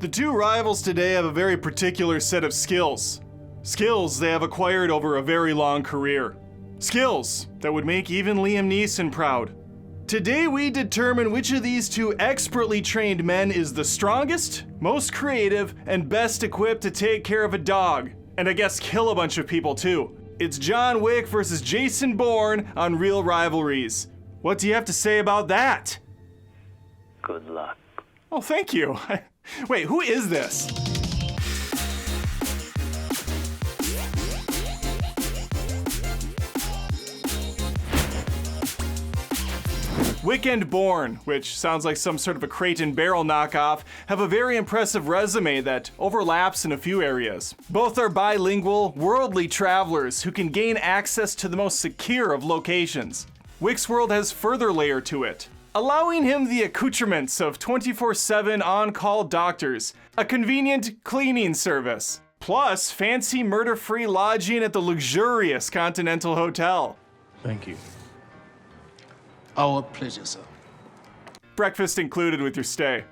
The two rivals today have a very particular set of skills. Skills they have acquired over a very long career. Skills that would make even Liam Neeson proud. Today we determine which of these two expertly trained men is the strongest, most creative, and best equipped to take care of a dog. And I guess kill a bunch of people too. It's John Wick versus Jason Bourne on Reel Rivalries. What do you have to say about that? Good luck. Oh, thank you. Wait, who is this? Wick and Bourne, which sounds like some sort of a crate and barrel knockoff, have a very impressive resume that overlaps in a few areas. Both are bilingual, worldly travelers who can gain access to the most secure of locations. Wick's world has further layer to it, allowing him the accoutrements of 24/7 on-call doctors, a convenient cleaning service, plus fancy murder-free lodging at the luxurious Continental Hotel. Thank you. Our pleasure, sir. Breakfast included with your stay.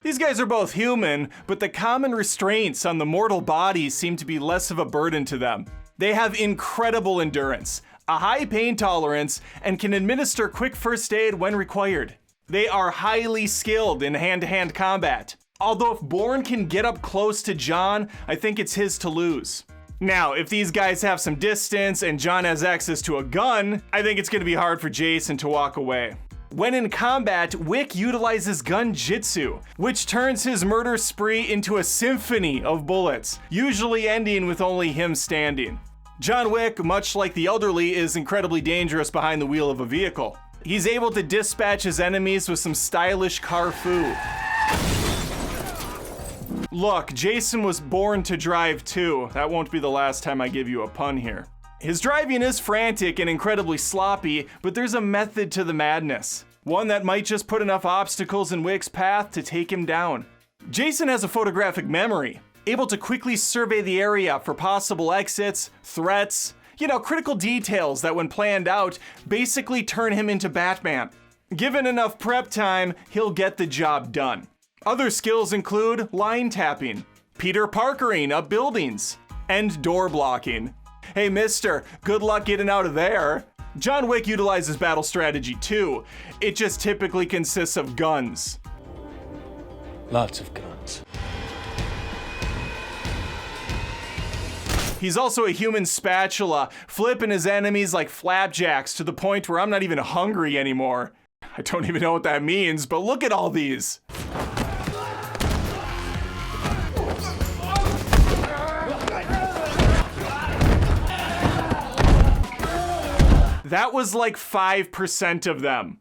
These guys are both human, but the common restraints on the mortal body seem to be less of a burden to them. They have incredible endurance, a high pain tolerance, and can administer quick first aid when required. They are highly skilled in hand-to-hand combat. Although if Bourne can get up close to John, I think it's his to lose. Now, if these guys have some distance and John has access to a gun, I think it's gonna be hard for Jason to walk away. When in combat, Wick utilizes gun jitsu, which turns his murder spree into a symphony of bullets, usually ending with only him standing. John Wick, much like the elderly, is incredibly dangerous behind the wheel of a vehicle. He's able to dispatch his enemies with some stylish car fu. Look, Jason was born to drive too. That won't be the last time I give you a pun here. His driving is frantic and incredibly sloppy, but there's a method to the madness. One that might just put enough obstacles in Wick's path to take him down. Jason has a photographic memory, able to quickly survey the area for possible exits, threats, critical details that when planned out, basically turn him into Batman. Given enough prep time, he'll get the job done. Other skills include line tapping, Peter Parkering up buildings, and door blocking. Hey mister, good luck getting out of there. John Wick utilizes battle strategy too. It just typically consists of guns. Lots of guns. He's also a human spatula, flipping his enemies like flapjacks to the point where I'm not even hungry anymore. I don't even know what that means, but look at all these. That was like 5% of them.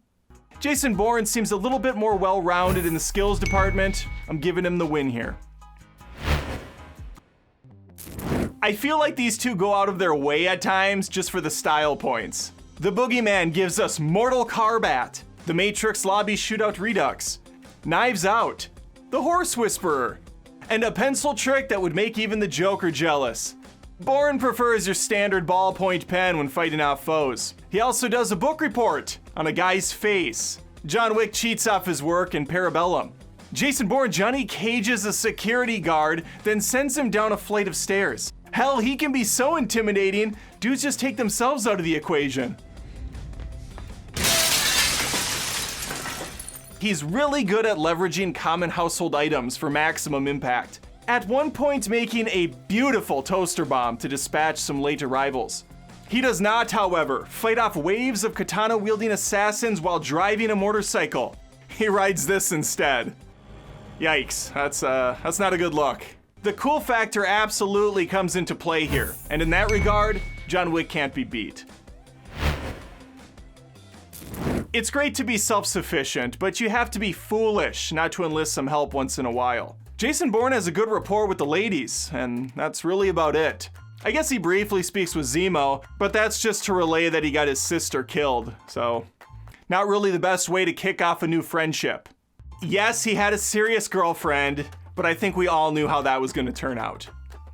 Jason Bourne seems a little bit more well-rounded in the skills department. I'm giving him the win here. I feel like these two go out of their way at times just for the style points. The Boogeyman gives us Mortal Kombat, The Matrix Lobby Shootout Redux, Knives Out, The Horse Whisperer, and a pencil trick that would make even the Joker jealous. Bourne prefers your standard ballpoint pen when fighting off foes. He also does a book report on a guy's face. John Wick cheats off his work in Parabellum. Jason Bourne Johnny cages a security guard, then sends him down a flight of stairs. Hell, he can be so intimidating, dudes just take themselves out of the equation. He's really good at leveraging common household items for maximum impact. At one point making a beautiful toaster bomb to dispatch some late arrivals. He does not, however, fight off waves of katana-wielding assassins while driving a motorcycle. He rides this instead. Yikes, that's not a good look. The cool factor absolutely comes into play here, and in that regard, John Wick can't be beat. It's great to be self-sufficient, but you have to be foolish not to enlist some help once in a while. Jason Bourne has a good rapport with the ladies, and that's really about it. I guess he briefly speaks with Zemo, but that's just to relay that he got his sister killed, so not really the best way to kick off a new friendship. Yes, he had a serious girlfriend, but I think we all knew how that was gonna turn out.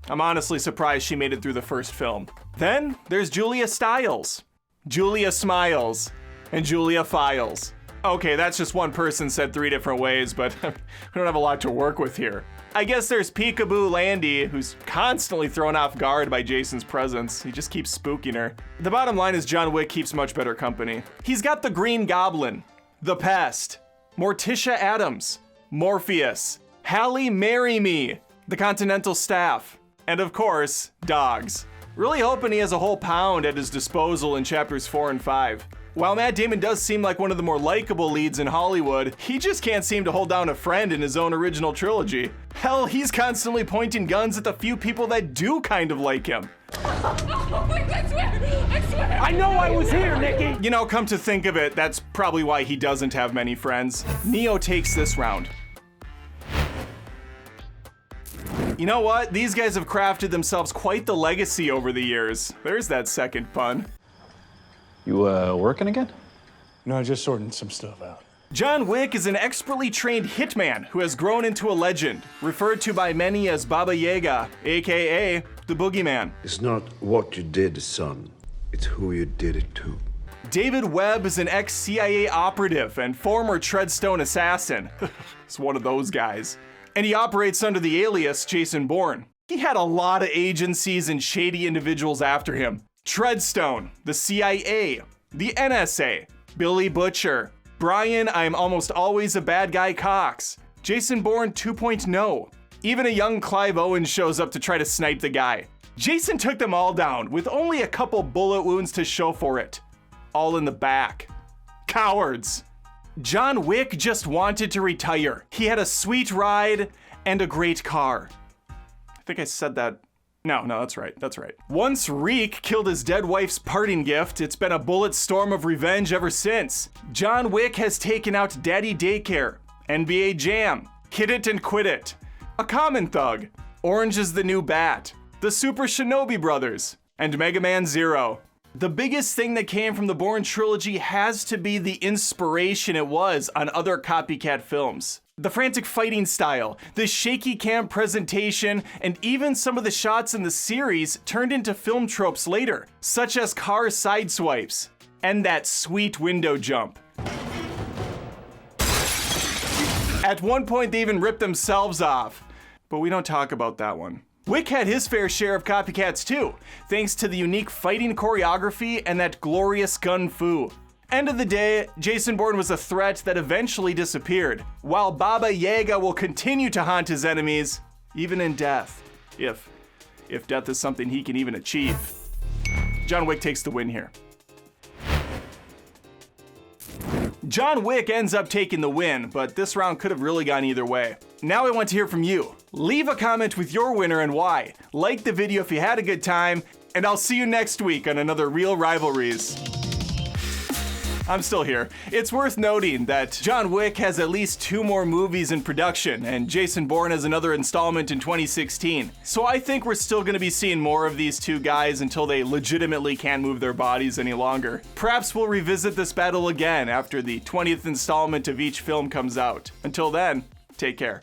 I'm honestly surprised she made it through the first film. Then there's Julia Stiles, Julia Smiles, and Julia Files. Okay, that's just one person said 3 different ways, but we don't have a lot to work with here. I guess there's Peekaboo Landy, who's constantly thrown off guard by Jason's presence. He just keeps spooking her. The bottom line is John Wick keeps much better company. He's got the Green Goblin, the Pest, Morticia Addams, Morpheus, Halle Marry Me, the Continental Staff, and of course, dogs. Really hoping he has a whole pound at his disposal in chapters 4 and 5. While Matt Damon does seem like one of the more likable leads in Hollywood, he just can't seem to hold down a friend in his own original trilogy. Hell, he's constantly pointing guns at the few people that do kind of like him. I swear! I know I was here, Nikki! You know, come to think of it, that's probably why he doesn't have many friends. Neo takes this round. You know what? These guys have crafted themselves quite the legacy over the years. There's that second pun. You, working again? No, just sorting some stuff out. John Wick is an expertly trained hitman who has grown into a legend, referred to by many as Baba Yaga, aka the Boogeyman. It's not what you did, son. It's who you did it to. David Webb is an ex-CIA operative and former Treadstone assassin. He's one of those guys. And he operates under the alias Jason Bourne. He had a lot of agencies and shady individuals after him. Treadstone, the CIA, the NSA, Billy Butcher, Brian I'm almost always a bad guy Cox, Jason Bourne 2.0. Even a young Clive Owen shows up to try to snipe the guy. Jason took them all down with only a couple bullet wounds to show for it. All in the back. Cowards. John Wick just wanted to retire. He had a sweet ride and a great car. I think I said that. No, that's right. Once Reek killed his dead wife's parting gift, it's been a bullet storm of revenge ever since. John Wick has taken out Daddy Daycare, NBA Jam, Hit It and Quit It, A Common Thug, Orange is the New Bat, the Super Shinobi Brothers, and Mega Man Zero. The biggest thing that came from the Bourne trilogy has to be the inspiration it was on other copycat films. The frantic fighting style, the shaky cam presentation, and even some of the shots in the series turned into film tropes later, such as car sideswipes, and that sweet window jump. At one point they even ripped themselves off, but we don't talk about that one. Wick had his fair share of copycats too, thanks to the unique fighting choreography and that glorious gun fu. End of the day, Jason Bourne was a threat that eventually disappeared, while Baba Yaga will continue to haunt his enemies, even in death, if death is something he can even achieve. John Wick takes the win here. John Wick ends up taking the win, but this round could have really gone either way. Now I want to hear from you. Leave a comment with your winner and why. Like the video if you had a good time, and I'll see you next week on another Reel Rivalries. I'm still here. It's worth noting that John Wick has at least 2 more movies in production, and Jason Bourne has another installment in 2016. So I think we're still gonna be seeing more of these two guys until they legitimately can't move their bodies any longer. Perhaps we'll revisit this battle again after the 20th installment of each film comes out. Until then, take care.